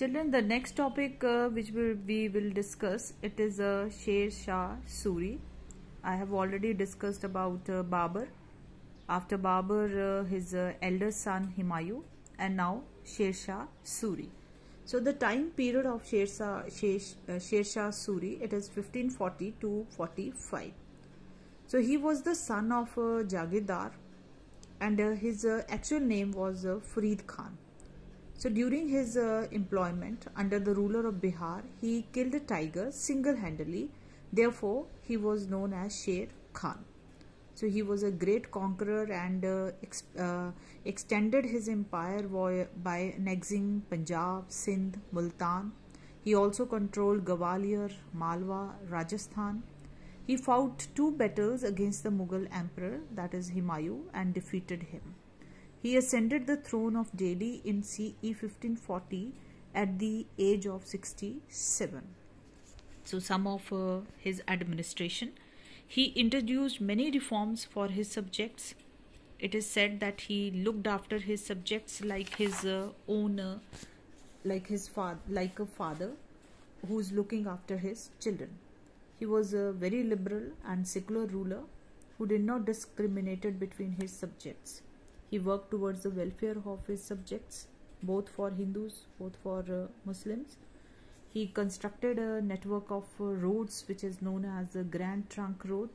Children, the next topic which we will discuss, it is Sher Shah Suri. I have already discussed about Babur. After Babur, his elder son Humayun, and now Sher Shah Suri. So the time period of Sher Shah Suri, it is 1540 to 45. So he was the son of Jagirdar, and his actual name was Farid Khan. So during his employment under the ruler of Bihar, he killed a tiger single-handedly. Therefore, he was known as Sher Khan. So he was a great conqueror and extended his empire by annexing Punjab, Sindh, Multan. He also controlled Gwalior, Malwa, Rajasthan. He fought 2 battles against the Mughal emperor, that is Humayun, and defeated him. He ascended the throne of Delhi in CE 1540 at the age of 67. So some of his administration. He introduced many reforms for his subjects. It is said that he looked after his subjects like his own, like a father who is looking after his children. He was a very liberal and secular ruler who did not discriminate between his subjects. He worked towards the welfare of his subjects, both for Hindus, both for Muslims. He constructed a network of roads which is known as the Grand Trunk Road.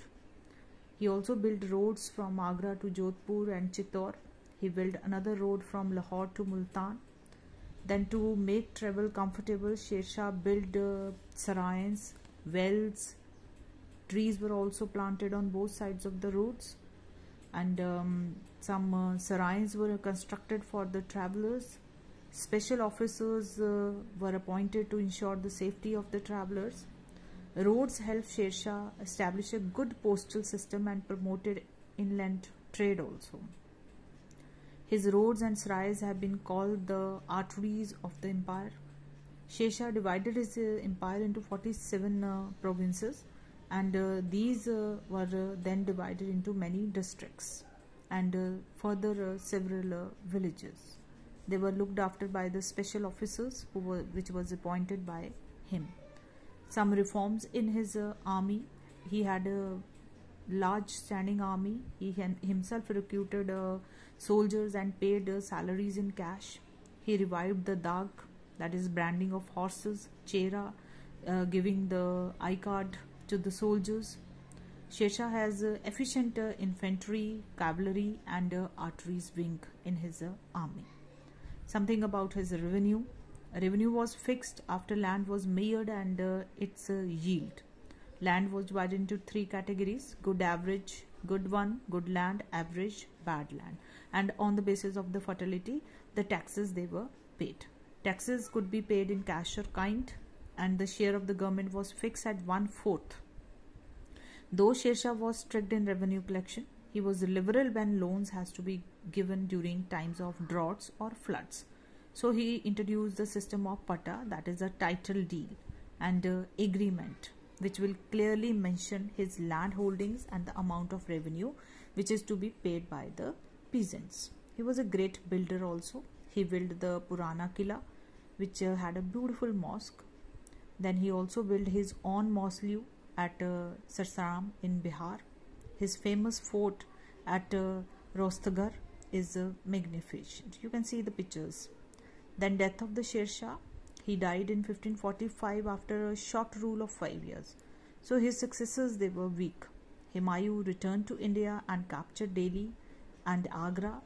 He also built roads from Agra to Jodhpur and Chittor. He built another road from Lahore to Multan. Then to make travel comfortable, Sher Shah built sarayans, wells. Trees were also planted on both sides of the roads. And some sarayans were constructed for the travelers. Special officers were appointed to ensure the safety of the travelers. Roads helped Sher Shah establish a good postal system and promoted inland trade also. His roads and sarais have been called the arteries of the empire. Sher Shah divided his empire into 47 provinces, and these were then divided into many districts and further several villages. They were looked after by the special officers which was appointed by him. Some reforms in his army. He had a large standing army. He himself recruited soldiers and paid salaries in cash. He revived the dag, that is branding of horses, chera, giving the I card to the soldiers. Sher Shah has efficient infantry, cavalry and artillery wing in his army. Something about his revenue. Revenue was fixed after land was measured and its yield. Land was divided into 3 categories: good average, good one, good land, average, bad land. And on the basis of the fertility, the taxes they were paid. Taxes could be paid in cash or kind, and the share of the government was fixed at 1/4. Though Sher Shah was strict in revenue collection, he was liberal when loans has to be given during times of droughts or floods. So he introduced the system of pata, that is a title deed, and agreement, which will clearly mention his land holdings and the amount of revenue which is to be paid by the peasants. He was a great builder also. He built the Purana Killa, which had a beautiful mosque. Then he also built his own mausoleum at Sarsaram in Bihar. His famous fort at Rostaggar is magnificent. You can see the pictures. Then death of the Sher Shah. He died in 1545 after a short rule of 5 years. So his successors, they were weak. Humayun returned to India and captured Delhi and Agra.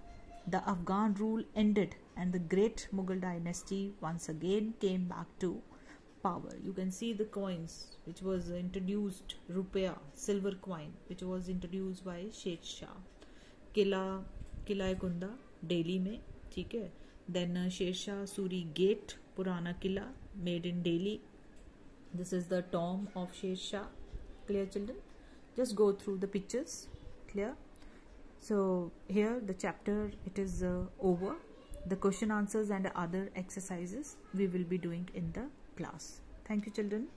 The Afghan rule ended and the great Mughal dynasty once again came back to power. You can see the coins which was introduced, rupiah, silver coin, which was introduced by Sher Shah. Killa-e-Kunda, Delhi में, ठीक है. Then Sher Shah Suri Gate, Purana Killa, made in Delhi. This is the tomb of Sher Shah. Clear, children? Just go through the pictures. Clear? So here the chapter, it is over. The question answers and other exercises we will be doing in the class. Thank you, children.